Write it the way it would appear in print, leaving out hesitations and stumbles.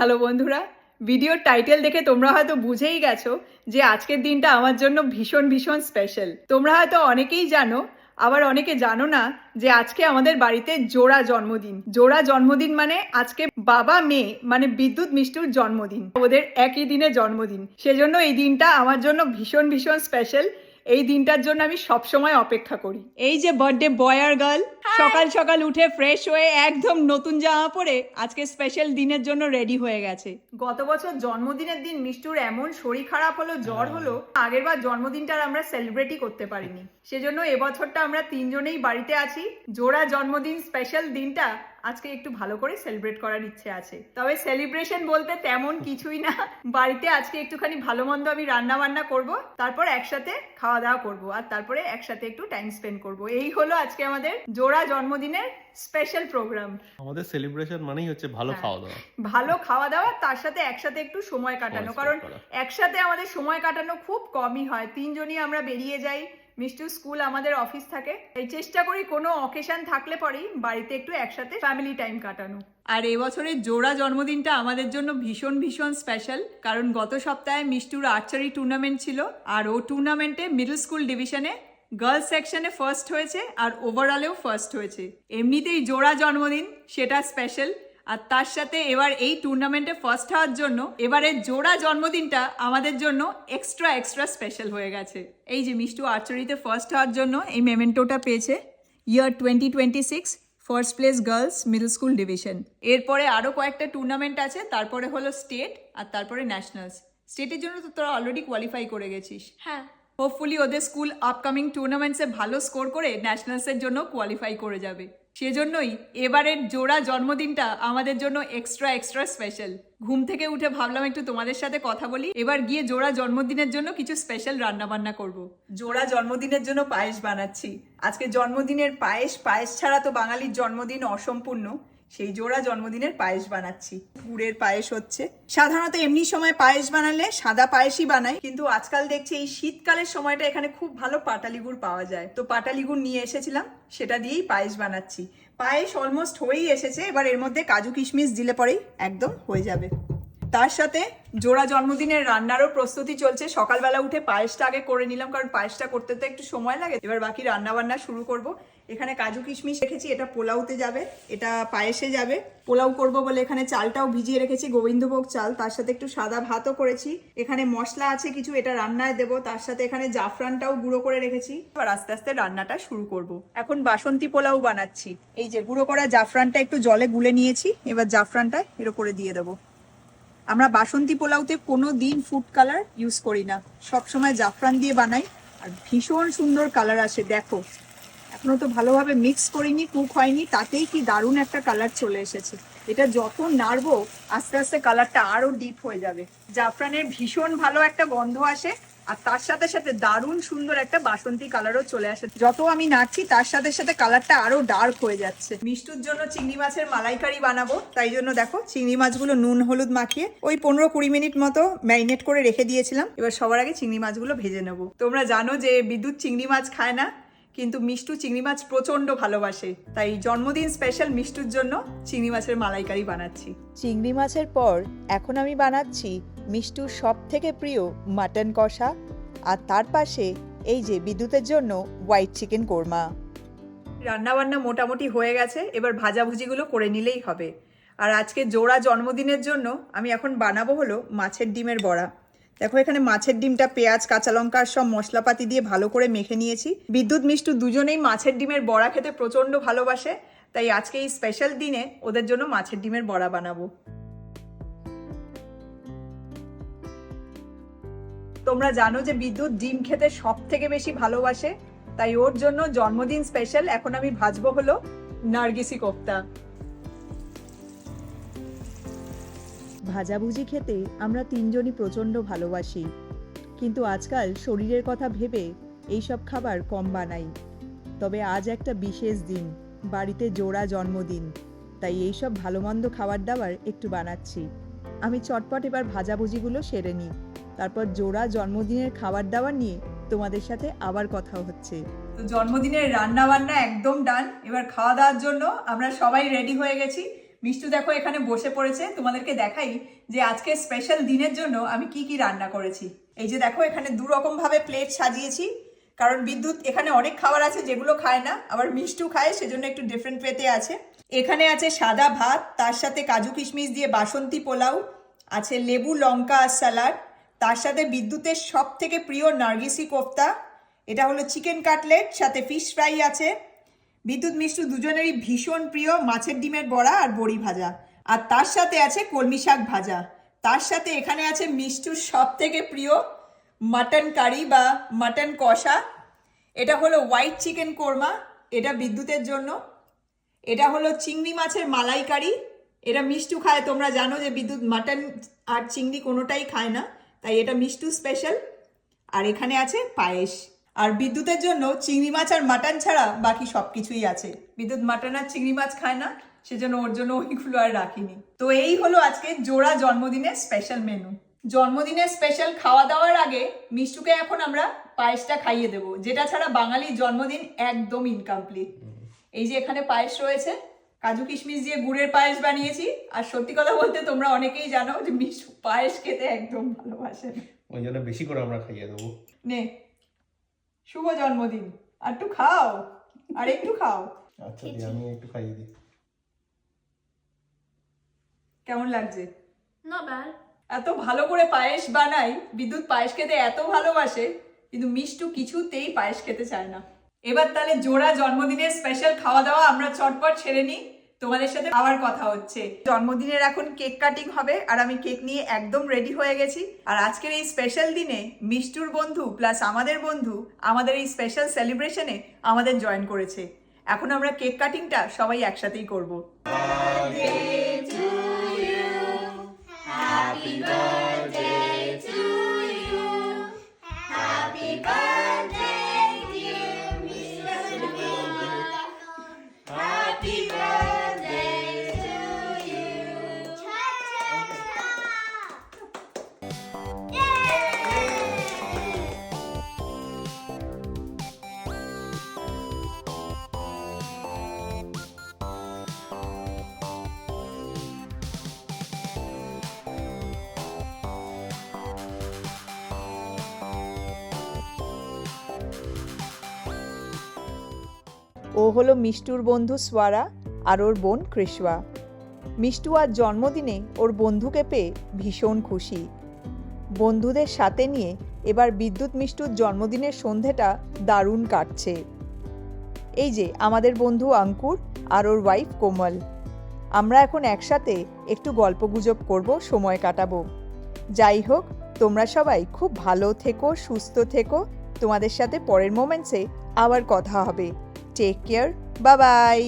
Hello বন্ধুরা, ভিডিওর title দেখে তোমরা হয়তো বুঝেই গেছো যে আজকের দিনটা আমার জন্য ভীষণ ভীষণ স্পেশাল। তোমরা হয়তো অনেকেই জানো, আবার অনেকে জানো না যে আজকে আমাদের বাড়িতে জোড়া জন্মদিন। জোড়া জন্মদিন মানে আজকে বাবা মেয়ে মানে বিদ্যুৎ মিষ্টুর জন্মদিন, ওদের একই দিনে জন্মদিন। সেজন্য এই দিনটা আমার জন্য ভীষণ ভীষণ স্পেশাল। এই দিনটার জন্য আমি সবসময় অপেক্ষা করি। এই যে বার্থডে বয় আর গার্ল সকাল সকাল উঠে ফ্রেশ হয়ে একদম নতুন জামা পরে আজকে স্পেশাল দিনের জন্য রেডি হয়ে গেছে। গত বছর জন্মদিনের দিন মিষ্টুর এমন শরীর খারাপ হলো, জ্বর হলো, আগের বার জন্মদিনটা আমরা সেলিব্রেটই করতে পারিনি। সেজন্য এবছরটা আমরা তিনজনেই বাড়িতে আছি। জোড়া জন্মদিন স্পেশাল দিনটা আজকে একটু ভালো করে সেলিব্রেট করার ইচ্ছে আছে। তবে সেলিব্রেশন বলতে তেমন কিছুই না, বাড়িতে আজকে একটুখানি ভালো মন্দ আমি রান্না বান্না করব, তারপর একসাথে খাওয়া দাওয়া করব, আর তারপরে একসাথে একটু টাইম স্পেন্ড করব। এই হলো আজকে আমাদের জোড়া জন্মদিনের স্পেশাল প্রোগ্রাম। আমাদের সেলিব্রেশন মানেই হচ্ছে ভালো খাওয়া দাওয়া। ভালো খাওয়া দাওয়া, তার সাথে একসাথে একটু সময় কাটানো, কারণ একসাথে আমাদের সময় কাটানো খুব কমই হয়। তিনজনই আমরা বেরিয়ে যাই, মিষ্টু স্কুল, আমাদের অফিস থাকে। এই চেষ্টা করি কোনো অকেশন থাকলে পরেই বাড়িতে একটু একসাথে ফ্যামিলি টাইম কাটানো। আর এবছরের জোড়া জন্মদিনটা আমাদের জন্য ভীষণ ভীষণ স্পেশাল, কারণ গত সপ্তাহে মিষ্টুর আর্চারি টুর্নামেন্ট ছিল, আর ও টুর্নামেন্টে মিডল স্কুল ডিভিশনে গার্লস সেকশনে ফার্স্ট হয়েছে আর ওভারঅলেও ফার্স্ট হয়েছে। এমনিতেই জোড়া জন্মদিন, সেটা স্পেশাল। আর তার সাথে এবার এই টুর্নামেন্টে ফার্স্ট হওয়ার জন্য এবারের জোড়া জন্মদিনটা আমাদের জন্য এক্সট্রা এক্সট্রা স্পেশাল হয়ে গেছে। এই যে মিষ্টু আর্চারিতে ফার্স্ট হওয়ার জন্য এই মেমেন্টোটা পেয়েছে, ইয়ার 2026 first place girls middle school division. এরপরে আরও কয়েকটা টুর্নামেন্ট আছে, তারপরে হলো স্টেট, আর তারপরে ন্যাশনালস। স্টেটের জন্য তো তোরা অলরেডি কোয়ালিফাই করে গেছিস। হ্যাঁ, হোপফুলি ওদের স্কুল আপকামিং টুর্নামেন্টসে ভালো স্কোর করে ন্যাশনালসের জন্য কোয়ালিফাই করে যাবে। সেজন্যই এবারের জোড়া জন্মদিনটা আমাদের জন্য এক্সট্রা এক্সট্রা স্পেশাল। ঘুম থেকে উঠে ভাবলাম একটু তোমাদের সাথে কথা বলি, এবার গিয়ে জোড়া জন্মদিনের জন্য কিছু স্পেশাল রান্না বান্না করব। জোড়া জন্মদিনের জন্য পায়েস বানাচ্ছি। আজকে জন্মদিনের পায়েস, পায়েস ছাড়া তো বাঙালির জন্মদিন অসম্পূর্ণ। সেই জোড়া জন্মদিনের পায়েস বানাচ্ছি। গুড়ের পায়েস হচ্ছে। সাধারণত এমনি সময় পায়েস বানালে সাদা পায়েসই বানাই, কিন্তু আজকাল দেখছি এই শীতকালের সময়টা এখানে খুব ভালো পাটালি গুড় পাওয়া যায়, তো পাটালি গুড় নিয়ে এসেছিলাম, সেটা দিয়েই পায়েস বানাচ্ছি। পায়েস অলমোস্ট হয়েই এসেছে, এবার এর মধ্যে কাজু কিশমিশ দিলে পরেই একদম হয়ে যাবে। তার সাথে জোড়া জন্মদিনের রান্নারও প্রস্তুতি চলছে। সকালবেলা উঠে পায়েসটা আগে করে নিলাম, কারণ পায়েসটা করতে তো একটু সময় লাগে। এবার বাকি রান্না বান্না শুরু করব। এখানে কাজু কিশমিশ রেখেছি, এটা পোলাওতে যাবে, এটা পায়েসে যাবে। পোলাও করব বলে এখানে চালটাও ভিজিয়ে রেখেছি, গোবিন্দভোগ চাল। তার সাথে একটু সাদা ভাতও করেছি। এখানে মশলা আছে কিছু, এটা রান্নায় দেবো। তার সাথে এখানে জাফরানটাও গুঁড়ো করে রেখেছি। এবার আস্তে আস্তে রান্নাটা শুরু করব। এখন বাসন্তী পোলাও বানাচ্ছি। এই যে গুঁড়ো করা জাফরানটা একটু জলে গুলে নিয়েছি, এবার জাফরানটা এর উপরে দিয়ে দেবো। আমরা বাসন্তী পোলাওতে কোনো দিন ফুড কালার ইউজ করি না, সবসময় জাফরান দিয়ে বানাই, আর ভীষণ সুন্দর কালার আসে। দেখো, এখনো তো ভালোভাবে মিক্স করিনি, কুক হয়নি, তাতেই কি দারুণ একটা কালার চলে এসেছে। এটা যত নাড়বো আস্তে আস্তে কালারটা আরো ডিপ হয়ে যাবে। জাফরানের ভীষণ ভালো একটা গন্ধ আসে, আর তার সাথে সাথে দারুণ সুন্দর একটা বাসন্তী কালারও চলে আসে। যত আমি নাড়ছি তার সাথে সাথে কালারটা আরো ডার্ক হয়ে যাচ্ছে। মিষ্টুর জন্য চিংড়ি মাছের মালাইকারি বানাবো, তাই জন্য দেখো চিংড়ি মাছগুলো নুন হলুদ মাখিয়ে ওই 15-20 মিনিট মতো ম্যারিনেট করে রেখে দিয়েছিলাম। এবার সবার আগে চিংড়ি মাছগুলো ভেজে নেবো। তোমরা জানো যে বিদ্যুৎ চিংড়ি মাছ খায় না, কিন্তু মিষ্টু চিংড়ি মাছ প্রচন্ড ভালোবাসে, তাই জন্মদিন স্পেশাল মিষ্টুর জন্য চিংড়ি মাছের মালাইকারি বানাচ্ছি। চিংড়ি মাছের পর এখন আমি বানাচ্ছি মিষ্টুর সব থেকে প্রিয় মাটন কষা, আর তার পাশে এই যে বিদ্যুতের জন্য হোয়াইট চিকেন কোরমা। রান্না বান্না মোটামুটি হয়ে গেছে, এবার ভাজাভুজিগুলো করে নিলেই হবে। আর আজকে জোড়া জন্মদিনের জন্য আমি এখন বানাবো হলো মাছের ডিমের বড়া। দেখো, এখানে মাছের ডিমটা পেঁয়াজ কাঁচা লঙ্কার সব মশলাপাতি দিয়ে ভালো করে মেখে নিয়েছি। বিদ্যুৎ মিষ্টু দুজনেই মাছের ডিমের বড়া খেতে প্রচণ্ড ভালোবাসে, তাই আজকে এই স্পেশাল দিনে ওদের জন্য মাছের ডিমের বড়া বানাবো। তোমরা জানো যে বিদ্যুৎ ডিম খেতে সব থেকে বেশি ভালোবাসে, তাই ওর জন্য জন্মদিন স্পেশাল এখন আমি ভাজবো হলো নার্গিসি কোফতা। ভাজাভুজি খেতে আমরা তিনজনই প্রচণ্ড ভালোবাসি, কিন্তু আজকাল শরীরের কথা ভেবে এইসব খাবার কম বানাই। তবে আজ একটা বিশেষ দিন, বাড়িতে জোড়া জন্মদিন, তাই এইসব ভালো মন্দ খাবার দাবার একটু বানাচ্ছি। আমি চটপট এবার ভাজাভুজিগুলো সেরে নিই, তারপর জোড়া জন্মদিনের খাবার দাবার নিয়ে তোমাদের সাথে আবার কথা হচ্ছে। তো জন্মদিনের রান্না বান্না একদম ডান, এবার খাওয়া দাওয়ার জন্য আমরা সবাই রেডি হয়ে গেছি। মিষ্টু দেখো এখানে বসে পড়েছে, তোমাদেরকে দেখাই যে আজকে স্পেশাল দিনের জন্য আমি কি কি রান্না করেছি। এই যে দেখো এখানে দু রকম ভাবে প্লেট সাজিয়েছি, কারণ বিদ্যুৎ এখানে অনেক খাবার আছে যেগুলো খায় না, আবার মিষ্টু খায়, সেজন্য একটু ডিফারেন্ট ওয়েতে আছে। এখানে আছে সাদা ভাত, তার সাথে কাজু কিশমিশ দিয়ে বাসন্তী পোলাও, আছে লেবু লঙ্কা আর স্যালাড, তার সাথে বিদ্যুতের সব থেকে প্রিয় নার্গিসি কোফতা, এটা হলো চিকেন কাটলেট, সাথে ফিশ ফ্রাই আছে। বিদ্যুৎ মিষ্টু দুজনেরই ভীষণ প্রিয় মাছের ডিমের বড়া আর বড়ি ভাজা, আর তার সাথে আছে কলমি শাক ভাজা। তার সাথে এখানে আছে মিষ্টুর সব থেকে প্রিয় মাটন কারি বা মাটন কষা, এটা হলো হোয়াইট চিকেন কোরমা, এটা বিদ্যুতের জন্য। এটা হলো চিংড়ি মাছের মালাইকারি, এটা মিষ্টু খায়, তোমরা জানো যে বিদ্যুৎ মাটন আর চিংড়ি কোনোটাই খায় না, তাই এটা মিষ্টু স্পেশাল। আর এখানে আছে পায়েস। আর বিদ্যুতের জন্য চিংড়ি মাছ আর মাটন ছাড়া বাকি সব কিছুই আছে। বিদ্যুৎ মাটন আর চিংড়ি মাছ খায় না, সেজন্য ওর জন্য ওইগুলো আর রাখিনি। তো এই হলো আজকে জোড়া জন্মদিনের স্পেশাল মেনু। জন্মদিনের স্পেশাল খাওয়া দাওয়ার আগে মিষ্টুকে এখন আমরা পায়েসটা খাইয়ে দেবো, যেটা ছাড়া বাঙালির জন্মদিন একদম ইনকমপ্লিট। এই যে এখানে পায়েস রয়েছে, কাজু কিশমিশ দিয়ে গুড়ের পায়েস বানিয়েছি। আর সত্যি কথা বলতে তোমরা অনেকেই জানো যে মিষ্টু পায়েস খেতে একদম ভালোবাসে না, ওই জন্য বেশি করে আমরা খাইয়ে দেবো। নে শুভ জন্মদিন, আর একটু খাও, আর একটু খাও। আচ্ছা দি, আমি একটু খাইয়ে দিই। কেমন লাগছে? Not bad. এত ভালো করে পায়েস বানাই, বিদ্যুৎ পায়েস খেতে এত ভালোবাসে, কিন্তু মিষ্টু কিছুতেই পায়েস খেতে চায় না। এবার তাহলে জোড়া জন্মদিনের স্পেশাল খাওয়া দাওয়া আমরা চটপট ছেড়ে নিই, তোমাদের সাথে আবার কথা হচ্ছে। জন্মদিনের এখন কেক কাটিং হবে, আর আমি কেক নিয়ে একদম রেডি হয়ে গেছি। আর আজকের এই স্পেশাল দিনে মিষ্টুর বন্ধু প্লাস আমাদের বন্ধু আমাদের এই স্পেশাল সেলিব্রেশনে আমাদের জয়েন করেছে। এখন আমরা কেক কাটিংটা সবাই একসাথেই করব। ও হলো মিষ্টুর বন্ধু সোয়ারা আর ওর বোন কৃষ্ণা। মিষ্টু আজ জন্মদিনে ওর বন্ধুকে পেয়ে ভীষণ খুশি। বন্ধুদের সাথে নিয়ে এবার বিদ্যুৎ মিষ্টুর জন্মদিনের সন্ধেটা দারুণ কাটছে। এই যে আমাদের বন্ধু অঙ্কুর আর ওর ওয়াইফ কোমল, আমরা এখন একসাথে একটু গল্পগুজব করব, সময় কাটাবো। যাই হোক, তোমরা সবাই খুব ভালো থেকো, সুস্থ থেকো। তোমাদের সাথে পরের মোমেন্টসে আবার কথা হবে। Take care, bye by.